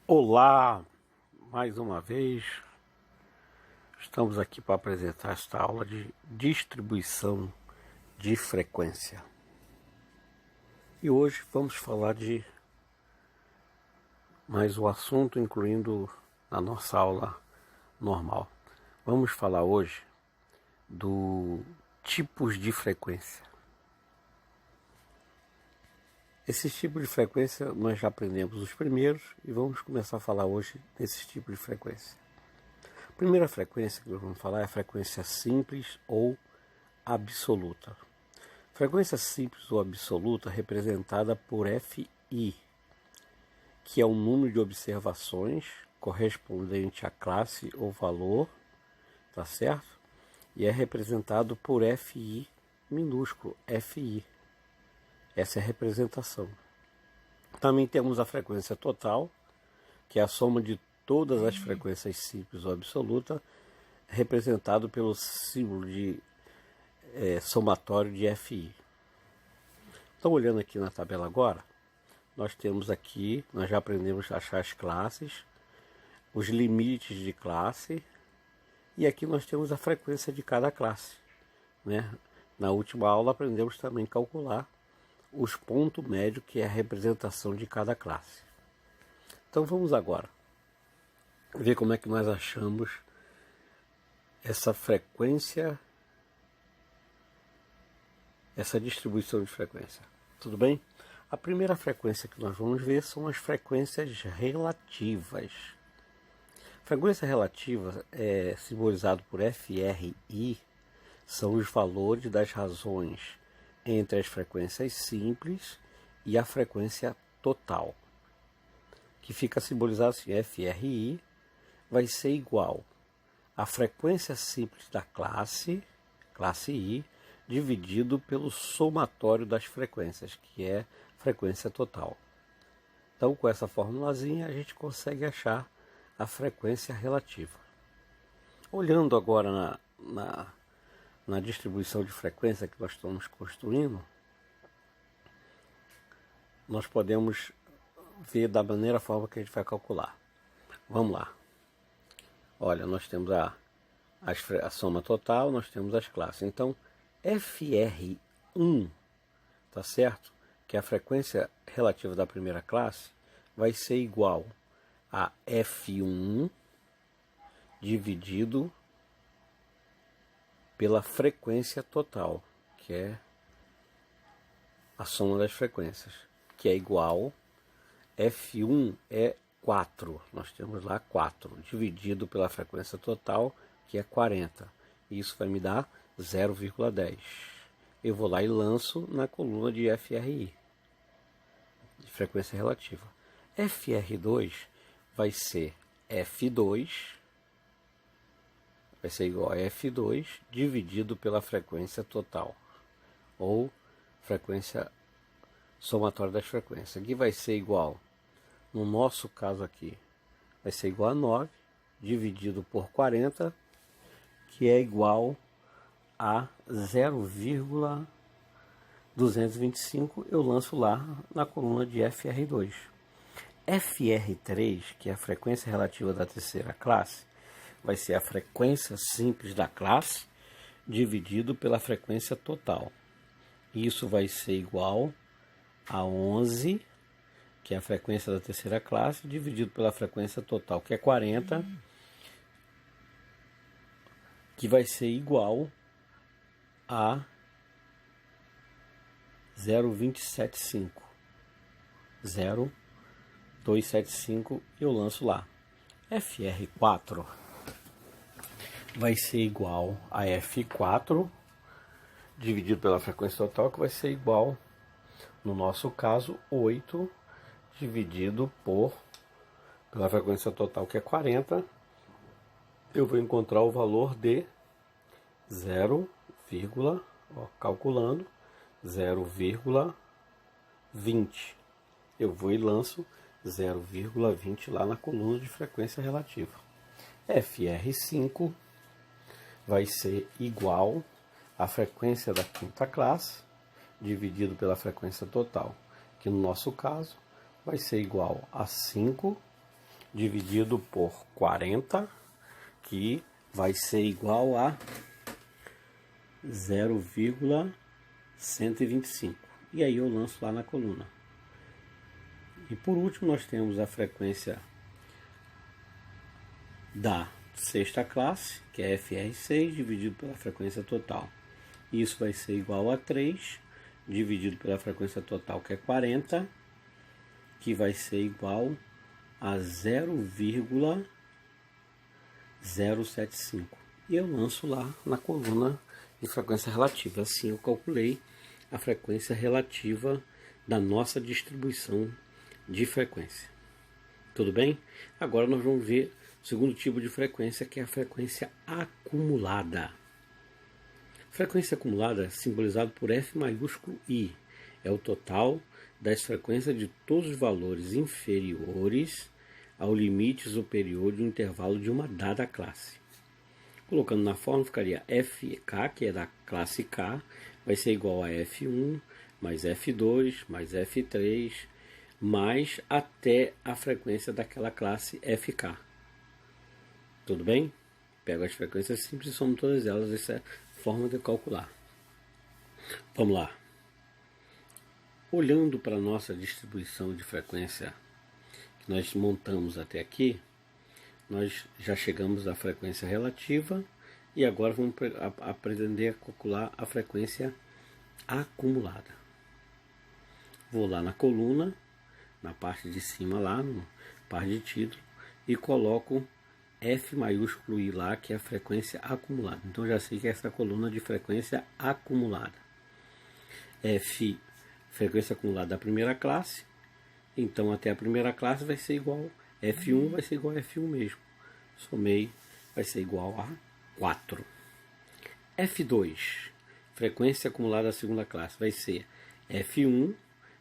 Olá, mais uma vez, estamos aqui para apresentar esta aula de distribuição de frequência. E hoje vamos falar de mais um assunto, incluindo na nossa aula normal. Vamos falar hoje do tipos de frequência. Esses tipos de frequência nós já aprendemos os primeiros e vamos começar a falar hoje desses tipos de frequência. A primeira frequência que nós vamos falar é a frequência simples ou absoluta. Frequência simples ou absoluta representada por Fi, que é o número de observações correspondente à classe ou valor, tá certo? E é representado por Fi minúsculo, Fi. Essa é a representação. Também temos a frequência total, que é a soma de todas as frequências simples ou absoluta, representado pelo símbolo de somatório de Fi. Então, olhando aqui na tabela agora, nós temos aqui, nós já aprendemos a achar as classes, os limites de classe, e aqui nós temos a frequência de cada classe, né? Na última aula aprendemos também a calcular os pontos médios, que é a representação de cada classe. Então vamos agora ver como é que nós achamos essa frequência, essa distribuição de frequência. Tudo bem? A primeira frequência que nós vamos ver são as frequências relativas. Frequência relativa é simbolizado por FRI, são os valores das razões entre as frequências simples e a frequência total, que fica simbolizado assim: FRI vai ser igual à frequência simples da classe I, dividido pelo somatório das frequências, que é frequência total. Então, com essa formulazinha, a gente consegue achar a frequência relativa. Olhando agora na distribuição de frequência que nós estamos construindo, nós podemos ver da forma que a gente vai calcular. Vamos lá. Olha, nós temos a soma total, nós temos as classes. Então, FR1, tá certo? Que é a frequência relativa da primeira classe, vai ser igual a F1 dividido pela frequência total, que é a soma das frequências, que é igual, F1 é 4, nós temos lá 4, dividido pela frequência total, que é 40. Isso vai me dar 0,10. Eu vou lá e lanço na coluna de FRI, de frequência relativa. FR2 vai ser F2, vai ser igual a F2 dividido pela frequência total, ou frequência somatória das frequências. Aqui vai ser igual, no nosso caso aqui, vai ser igual a 9 dividido por 40, que é igual a 0,225. Eu lanço lá na coluna de FR2. FR3, que é a frequência relativa da terceira classe, vai ser a frequência simples da classe dividido pela frequência total. Isso vai ser igual a 11, que é a frequência da terceira classe, dividido pela frequência total, que é 40, que vai ser igual a 0,275. 0,275, eu lanço lá. FR4 vai ser igual a F4 dividido pela frequência total, que vai ser igual, no nosso caso, 8 dividido pela frequência total, que é 40. Eu vou encontrar o valor de 0, calculando, 0,20. Eu vou e lanço 0,20 lá na coluna de frequência relativa. FR5 vai ser igual à frequência da quinta classe dividido pela frequência total, que no nosso caso vai ser igual a 5 dividido por 40, que vai ser igual a 0,125. E aí eu lanço lá na coluna. E por último nós temos a frequência da sexta classe, que é FR6, dividido pela frequência total. Isso vai ser igual a 3, dividido pela frequência total, que é 40, que vai ser igual a 0,075. E eu lanço lá na coluna de frequência relativa. Assim eu calculei a frequência relativa da nossa distribuição de frequência. Tudo bem? Agora nós vamos ver o segundo tipo de frequência, que é a frequência acumulada. Frequência acumulada é simbolizada por F maiúsculo I. É o total das frequências de todos os valores inferiores ao limite superior de um intervalo de uma dada classe. Colocando na fórmula ficaria FK, que é da classe K, vai ser igual a F1 mais F2 mais F3 mais até a frequência daquela classe FK. Tudo bem? Pego as frequências simples e somo todas elas. Essa é a forma de calcular. Vamos lá. Olhando para a nossa distribuição de frequência que nós montamos até aqui, nós já chegamos à frequência relativa e agora vamos aprender a calcular a frequência acumulada. Vou lá na coluna, na parte de cima lá, na parte de título, e coloco F maiúsculo I lá, que é a frequência acumulada. Então já sei que é essa coluna de frequência acumulada. F, frequência acumulada da primeira classe. Então até a primeira classe vai ser igual, F1 vai ser igual a F1 mesmo. Somei, vai ser igual a 4. F2, frequência acumulada da segunda classe, vai ser F1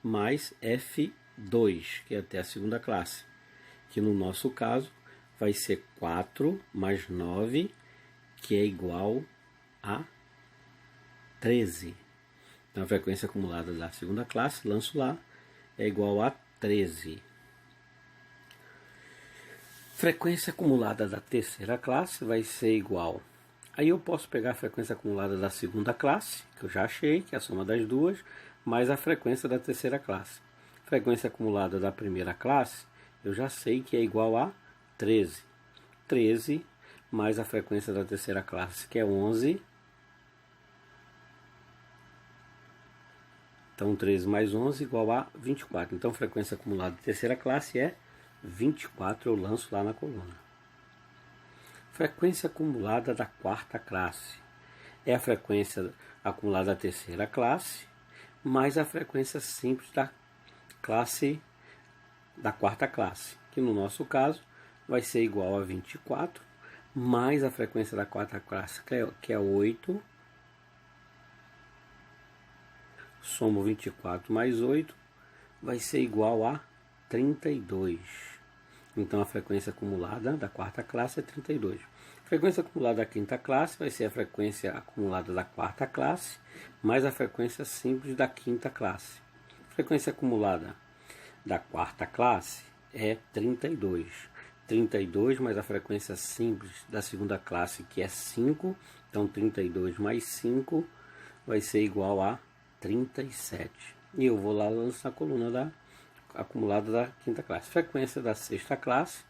mais F2, que é até a segunda classe. Que no nosso caso vai ser 4 mais 9, que é igual a 13. Então a frequência acumulada da segunda classe, lanço lá, é igual a 13. Frequência acumulada da terceira classe vai ser igual. Aí eu posso pegar a frequência acumulada da segunda classe, que eu já achei, que é a soma das duas, mais a frequência da terceira classe. Frequência acumulada da primeira classe, eu já sei que é igual a 13. 13 mais a frequência da terceira classe, que é 11. Então 13 mais 11 igual a 24. Então a frequência acumulada da terceira classe é 24. Eu lanço lá na coluna. Frequência acumulada da quarta classe. É a frequência acumulada da terceira classe mais a frequência simples da classe da quarta classe, que no nosso caso vai ser igual a 24, mais a frequência da quarta classe, que é 8. Somo 24 mais 8, vai ser igual a 32. Então a frequência acumulada da quarta classe é 32. A frequência acumulada da quinta classe vai ser a frequência acumulada da quarta classe, mais a frequência simples da quinta classe. A frequência acumulada da quarta classe é 32. 32 mais a frequência simples da segunda classe, que é 5. Então 32 mais 5 vai ser igual a 37. E eu vou lá lançar a coluna da acumulada da quinta classe. Frequência da sexta classe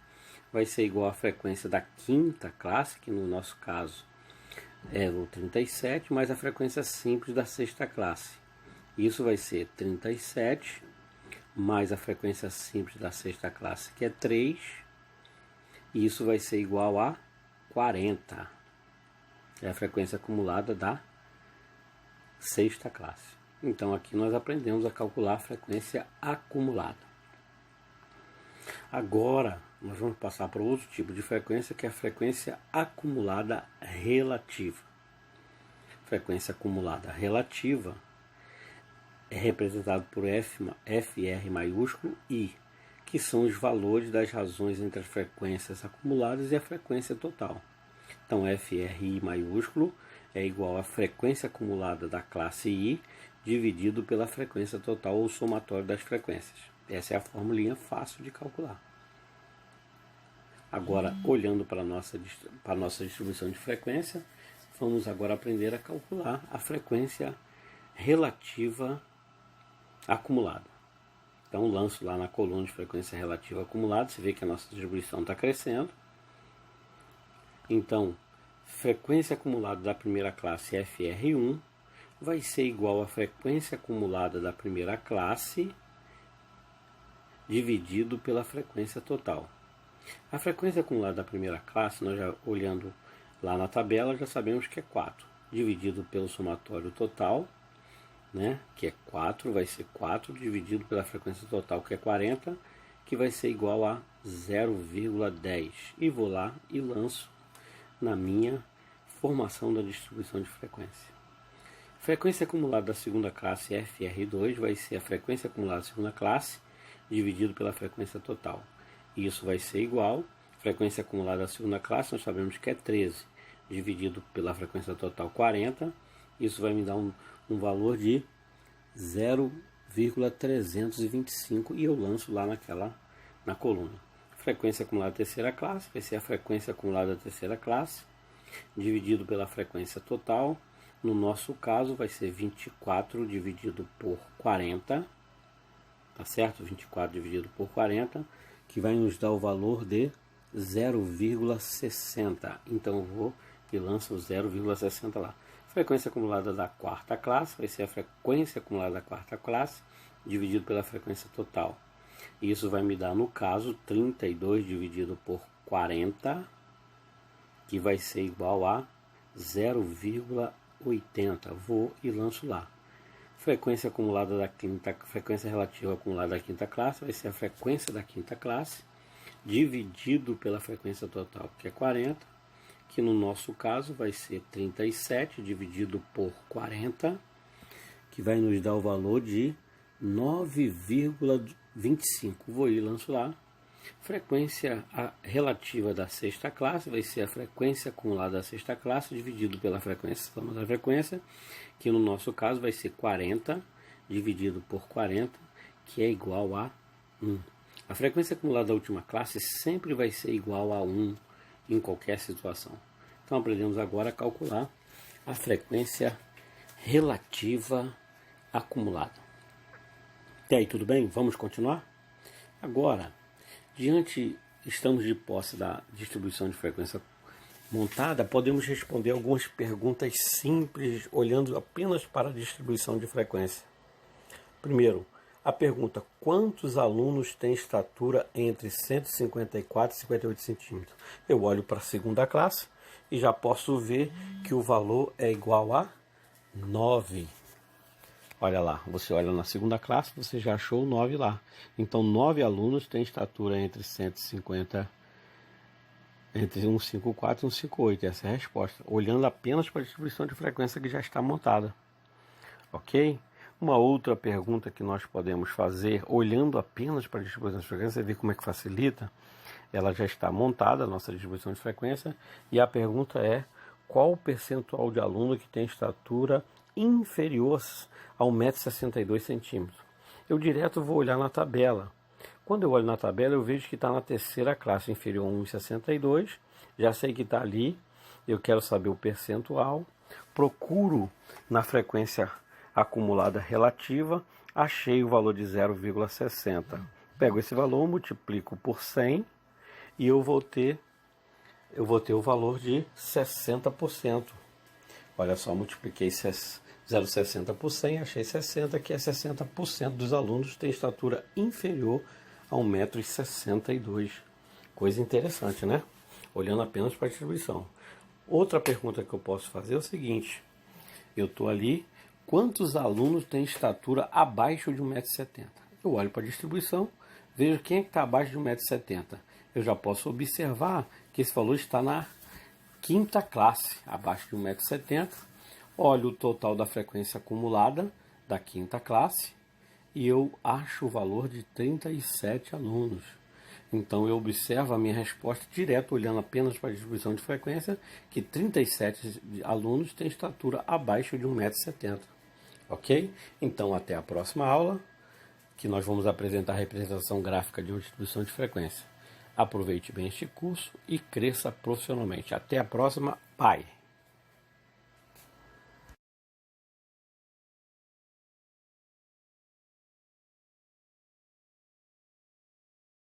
vai ser igual à frequência da quinta classe, que no nosso caso é o 37, mais a frequência simples da sexta classe. Isso vai ser 37 mais a frequência simples da sexta classe, que é 3. E isso vai ser igual a 40. É a frequência acumulada da sexta classe. Então aqui nós aprendemos a calcular a frequência acumulada. Agora nós vamos passar para outro tipo de frequência, que é a frequência acumulada relativa. Frequência acumulada relativa é representada por FR maiúsculo I, que são os valores das razões entre as frequências acumuladas e a frequência total. Então FRI maiúsculo é igual à frequência acumulada da classe I dividido pela frequência total ou somatório das frequências. Essa é a formulinha fácil de calcular. Agora, olhando para a nossa distribuição de frequência, vamos agora aprender a calcular a frequência relativa acumulada. Então, lanço lá na coluna de frequência relativa acumulada, você vê que a nossa distribuição está crescendo. Então, frequência acumulada da primeira classe FR1 vai ser igual à frequência acumulada da primeira classe dividido pela frequência total. A frequência acumulada da primeira classe, nós já olhando lá na tabela, já sabemos que é 4, dividido pelo somatório total, né, que é 4, vai ser 4 dividido pela frequência total, que é 40, que vai ser igual a 0,10. E vou lá e lanço na minha formação da distribuição de frequência. Frequência acumulada da segunda classe FR2 vai ser a frequência acumulada da segunda classe dividido pela frequência total. Isso vai ser igual, frequência acumulada da segunda classe, nós sabemos que é 13, dividido pela frequência total 40, isso vai me dar um valor de 0,325 e eu lanço lá na coluna. Frequência acumulada da terceira classe vai ser a frequência acumulada da terceira classe, dividido pela frequência total, no nosso caso vai ser 24 dividido por 40, tá certo? 24 dividido por 40, que vai nos dar o valor de 0,60. Então eu vou e lanço o 0,60 lá. Frequência acumulada da quarta classe vai ser a frequência acumulada da quarta classe dividido pela frequência total. Isso vai me dar, no caso, 32 dividido por 40, que vai ser igual a 0,80. Vou e lanço lá. Frequência acumulada da frequência relativa acumulada da quinta classe vai ser a frequência da quinta classe dividido pela frequência total, que é 40, que no nosso caso vai ser 37 dividido por 40, que vai nos dar o valor de 9,25. Vou ir e lanço lá. Frequência relativa da sexta classe vai ser a frequência acumulada da sexta classe dividido pela frequência da frequência, que no nosso caso vai ser 40 dividido por 40, que é igual a 1. A frequência acumulada da última classe sempre vai ser igual a 1 em qualquer situação. Então aprendemos agora a calcular a frequência relativa acumulada. Até aí tudo bem? Vamos continuar? Agora, estamos de posse da distribuição de frequência montada, podemos responder algumas perguntas simples, olhando apenas para a distribuição de frequência. Primeiro, a pergunta: quantos alunos têm estatura entre 154 e 58 centímetros? Eu olho para a segunda classe e já posso ver que o valor é igual a 9. Olha lá, você olha na segunda classe, você já achou 9 lá. Então, 9 alunos têm estatura entre 150, entre 154 e 158. Essa é a resposta, olhando apenas para a distribuição de frequência que já está montada. Ok? Uma outra pergunta que nós podemos fazer, olhando apenas para a distribuição de frequência, ver como é que facilita. Ela já está montada, a nossa distribuição de frequência, e a pergunta é: qual o percentual de aluno que tem estatura inferior a 1,62 m? Eu direto vou olhar na tabela. Quando eu olho na tabela, eu vejo que está na terceira classe, inferior a 1,62. Já sei que está ali, eu quero saber o percentual. Procuro na frequência acumulada relativa, achei o valor de 0,60. Pego esse valor, multiplico por 100 e eu vou ter o valor de 60%. Olha só, multipliquei 0,60 por 100, achei 60, que é 60% dos alunos têm estatura inferior a 1,62 m. Coisa interessante, né? Olhando apenas para a distribuição. Outra pergunta que eu posso fazer é o seguinte: eu estou ali, quantos alunos têm estatura abaixo de 1,70 m? Eu olho para a distribuição, vejo quem é que está abaixo de 1,70 m. Eu já posso observar que esse valor está na quinta classe, abaixo de 1,70 m. Olho o total da frequência acumulada da quinta classe e eu acho o valor de 37 alunos. Então eu observo a minha resposta direto, olhando apenas para a distribuição de frequência, que 37 alunos têm estatura abaixo de 1,70 m. Ok? Então até a próxima aula, que nós vamos apresentar a representação gráfica de uma distribuição de frequência. Aproveite bem este curso e cresça profissionalmente. Até a próxima. Bye!